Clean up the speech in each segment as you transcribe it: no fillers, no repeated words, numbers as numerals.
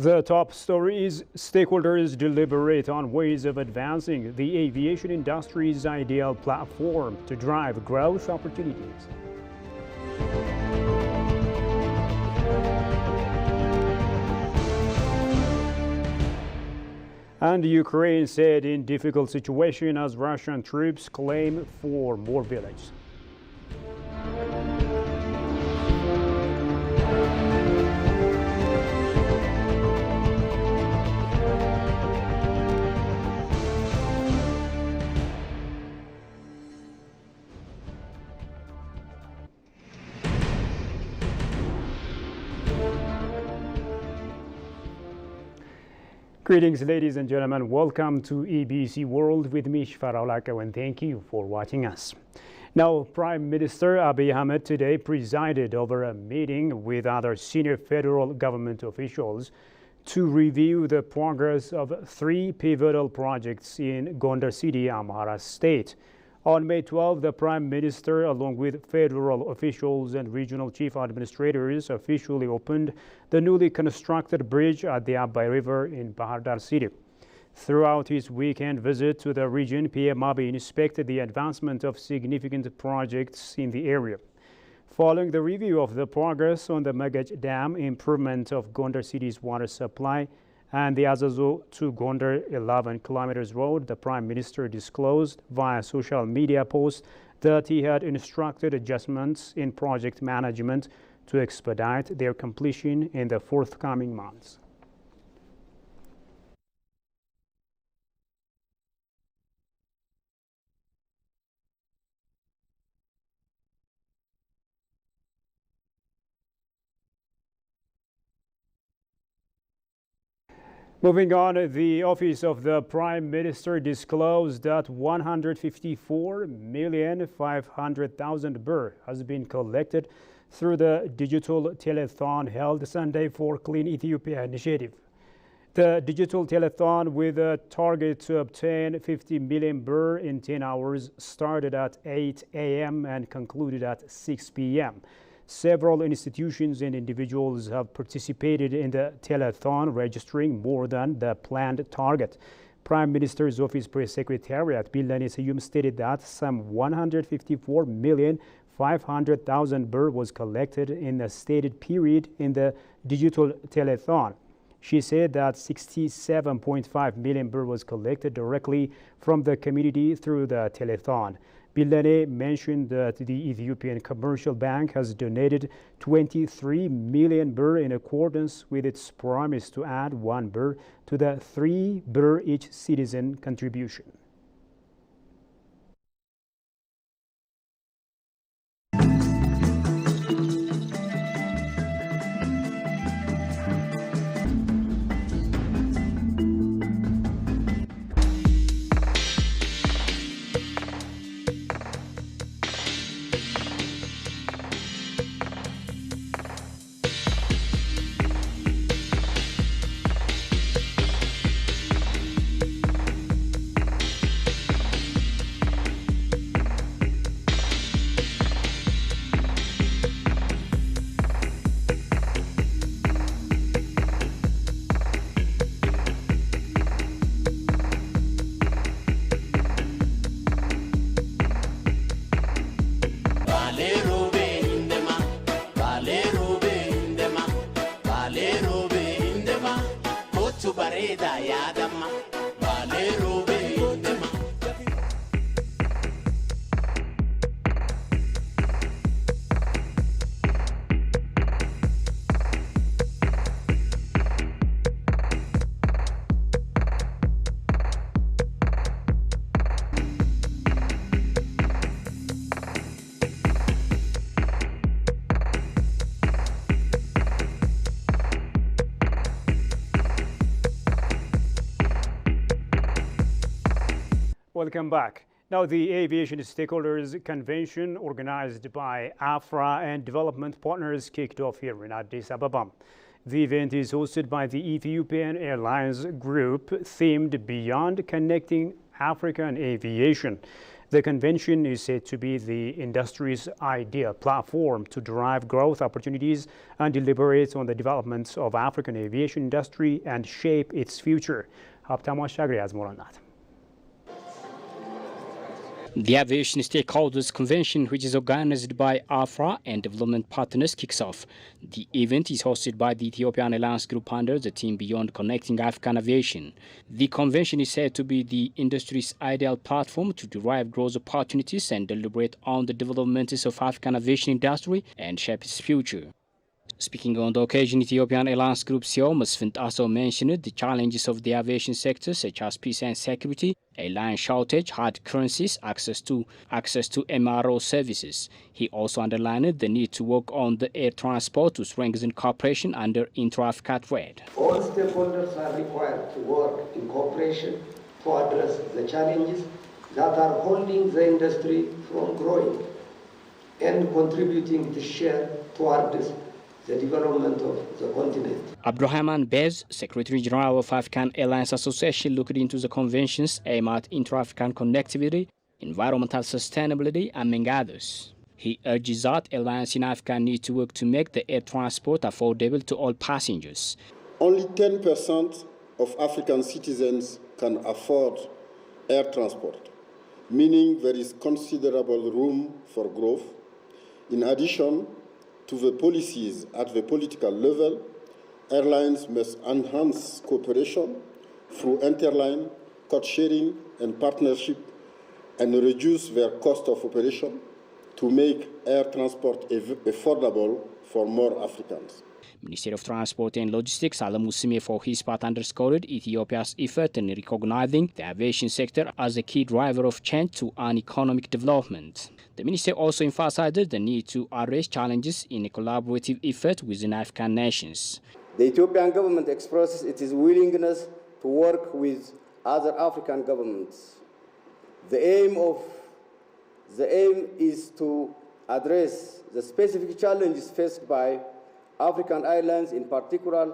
The top story is stakeholders deliberate on ways of advancing the aviation industry's ideal platform to drive growth opportunities. And Ukraine said in difficult situation as Russian troops claim for more villages. Greetings, ladies and gentlemen. Welcome to EBC World with me, Shfara Olako, and thank you for watching us. Now, Prime Minister Abiy Ahmed today presided over a meeting with other senior federal government officials to review the progress of three pivotal projects in Gondar City, Amhara State. On May 12, the Prime Minister, along with federal officials and regional chief administrators, officially opened the newly constructed bridge at the Abay River in Bahar Dar City. Throughout his weekend visit to the region, PM Abiy inspected the advancement of significant projects in the area. Following the review of the progress on the Magaj Dam, improvement of Gondar City's water supply, and the Azazo to Gondar 11 kilometers road, the Prime Minister disclosed via social media posts that he had instructed adjustments in project management to expedite their completion in the forthcoming months. Moving on, the Office of the Prime Minister disclosed that 154,500,000 birr has been collected through the digital telethon held Sunday for Clean Ethiopia initiative. The digital telethon, with a target to obtain 50 million birr in 10 hours, started at 8 a.m. and concluded at 6 p.m. Several institutions and individuals have participated in the telethon, registering more than the planned target. Prime Minister's Office Press Secretariat Billene Seyum stated that some 154,500,000 birr was collected in the stated period in the digital telethon. She said that 67.5 million birr was collected directly from the community through the telethon. Billene mentioned that the Ethiopian Commercial Bank has donated 23 million birr in accordance with its promise to add 1 birr to the 3 birr each citizen contribution. Welcome back. Now, the Aviation Stakeholders Convention, organized by AFRA and development partners, kicked off here in Addis Ababa. The event is hosted by the Ethiopian Airlines Group, themed Beyond Connecting African Aviation. The convention is said to be the industry's ideal platform to derive growth opportunities and deliberate on the development of African aviation industry and shape its future. Haptam Ashagri has more on that. The Aviation Stakeholders Convention, which is organized by AFRA and development partners, kicks off. The event is hosted by the Ethiopian Alliance Group under the Team Beyond Connecting African Aviation. The convention is said to be the industry's ideal platform to derive growth opportunities and deliberate on the developments of African aviation industry and shape its future. Speaking on the occasion, Ethiopian Alliance Group CEO Mesfin Tasso mentioned the challenges of the aviation sector, such as peace and security, airline shortage, hard currencies, access to MRO services. He also underlined the need to work on the air transport to strengthen cooperation under intra-Africa trade. All stakeholders are required to work in cooperation to address the challenges that are holding the industry from growing and contributing to share towards the development of the continent. Abdurrahman Bez, Secretary General of African Airlines Association, looked into the convention's aim at intra-African connectivity, environmental sustainability, among others. He urges that airlines in Africa need to work to make the air transport affordable to all passengers. Only 10% of African citizens can afford air transport, meaning there is considerable room for growth. In addition to the policies at the political level, airlines must enhance cooperation through interline, cost sharing, and partnership, and reduce their cost of operation to make air transport affordable for more Africans. Minister of Transport and Logistics Alam Musime for his part underscored Ethiopia's effort in recognizing the aviation sector as a key driver of change to an economic development. The minister also emphasized the need to address challenges in a collaborative effort within African nations. The Ethiopian government expresses its willingness to work with other African governments. The aim is to address the specific challenges faced by African islands, in particular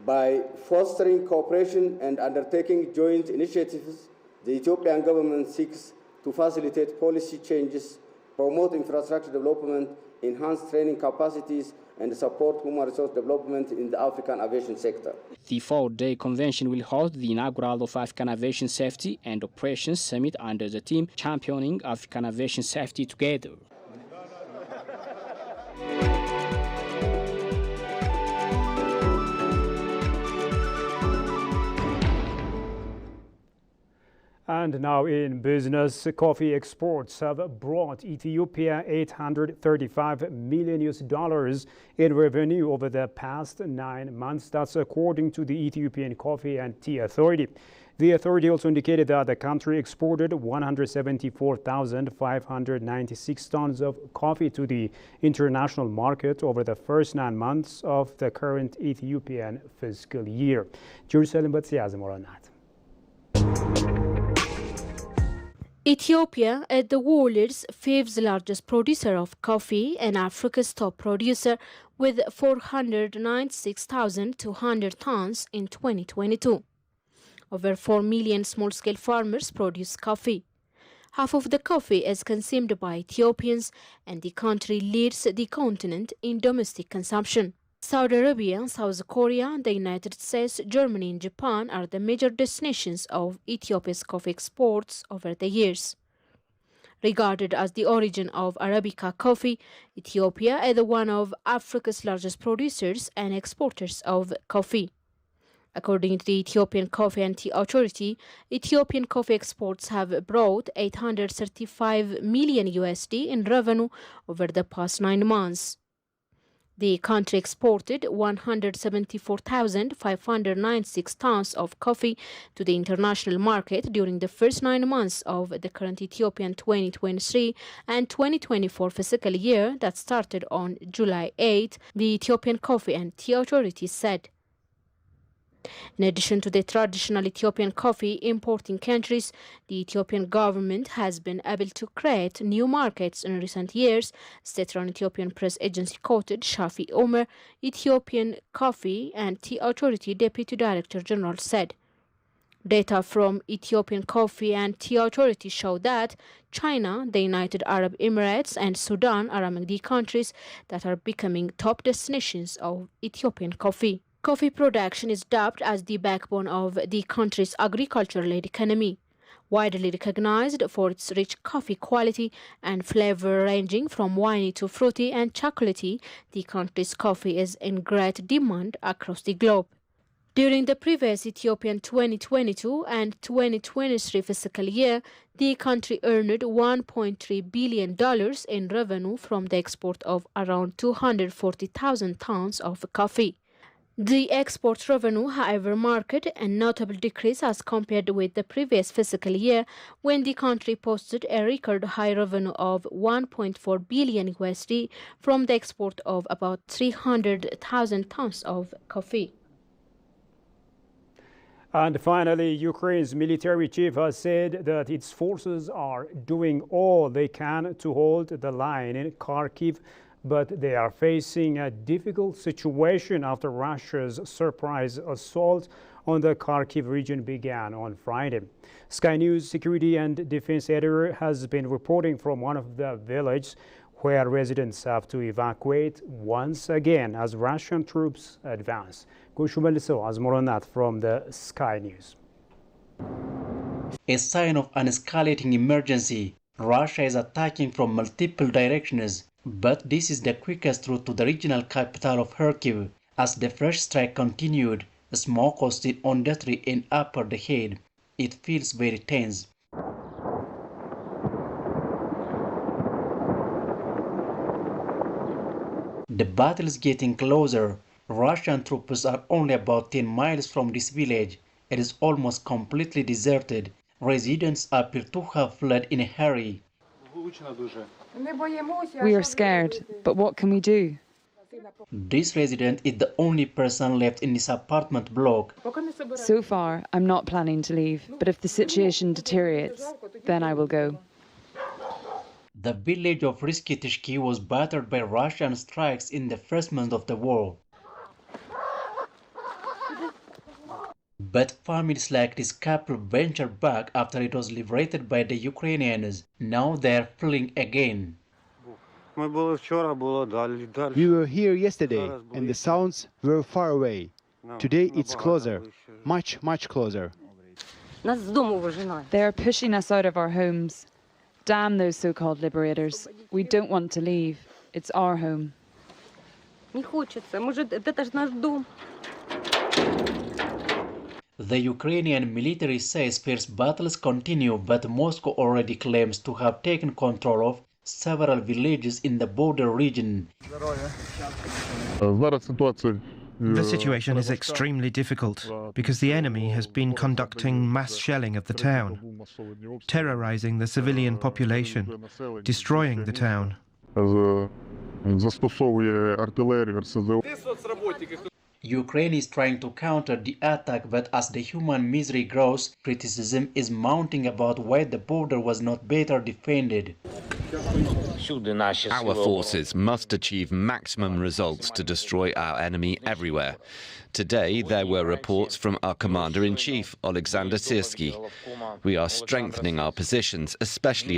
by fostering cooperation and undertaking joint initiatives. The Ethiopian government seeks to facilitate policy changes, promote infrastructure development, enhance training capacities, and support human resource development in the African aviation sector. The four-day convention will host the inaugural of African Aviation Safety and Operations Summit under the theme Championing African Aviation Safety Together. And now in business, coffee exports have brought Ethiopia $835 million in revenue over the past 9 months. That's according to the Ethiopian Coffee and Tea Authority. The authority also indicated that the country exported 174,596 tons of coffee to the international market over the first 9 months of the current Ethiopian fiscal year. Jerusalem Batsi has more on that. Ethiopia is the world's fifth largest producer of coffee and Africa's top producer with 496,200 tons in 2022. Over 4 million small-scale farmers produce coffee. Half of the coffee is consumed by Ethiopians, and the country leads the continent in domestic consumption. Saudi Arabia, South Korea, the United States, Germany, and Japan are the major destinations of Ethiopia's coffee exports over the years. Regarded as the origin of Arabica coffee, Ethiopia is one of Africa's largest producers and exporters of coffee. According to the Ethiopian Coffee and Tea Authority, Ethiopian coffee exports have brought $835 million in revenue over the past 9 months. The country exported 174,596 tons of coffee to the international market during the first 9 months of the current Ethiopian 2023 and 2024 fiscal year that started on July 8, the Ethiopian Coffee and Tea Authority said. In addition to the traditional Ethiopian coffee importing countries, the Ethiopian government has been able to create new markets in recent years, state-run Ethiopian press agency quoted Shafi Omer, Ethiopian Coffee and Tea Authority Deputy Director General, said. Data from Ethiopian Coffee and Tea Authority show that China, the United Arab Emirates, and Sudan are among the countries that are becoming top destinations of Ethiopian coffee. Coffee production is dubbed as the backbone of the country's agriculture-led economy. Widely recognized for its rich coffee quality and flavor ranging from winey to fruity and chocolatey, the country's coffee is in great demand across the globe. During the previous Ethiopian 2022 and 2023 fiscal year, the country earned $1.3 billion in revenue from the export of around 240,000 tons of coffee. The export revenue, however, marked a notable decrease as compared with the previous fiscal year, when the country posted a record high revenue of $1.4 billion USD from the export of about 300,000 tons of coffee. And finally, Ukraine's military chief has said that its forces are doing all they can to hold the line in Kharkiv, but they are facing a difficult situation after Russia's surprise assault on the Kharkiv region began on Friday. Sky News security and defense editor has been reporting from one of the villages where residents have to evacuate once again as Russian troops advance. Goshu Melso has more on that from the Sky News. A sign of an escalating emergency. Russia is attacking from multiple directions, but this is the quickest route to the regional capital of Kharkiv. As the fresh strike continued, smoke was seen on the street and upper the head. It feels very tense. The battle is getting closer. Russian troops are only about 10 miles from this village. It is almost completely deserted. Residents appear to have fled in a hurry. We are scared, but what can we do? This resident is the only person left in this apartment block. So far, I'm not planning to leave, but if the situation deteriorates, then I will go. The village of Riskitishki was battered by Russian strikes in the first month of the war. But families like this couple ventured back after it was liberated by the Ukrainians. Now they are fleeing again. We were here yesterday and the sounds were far away. Today it's closer, much closer. They are pushing us out of our homes. Damn those so-called liberators. We don't want to leave. It's our home. The Ukrainian military says fierce battles continue, but Moscow already claims to have taken control of several villages in the border region. The situation is extremely difficult because the enemy has been conducting mass shelling of the town, terrorizing the civilian population, destroying the town. Ukraine is trying to counter the attack, but as the human misery grows, criticism is mounting about why the border was not better defended. Our forces must achieve maximum results to destroy our enemy everywhere. Today, there were reports from our Commander-in-Chief, Alexander Syrsky. We are strengthening our positions, especially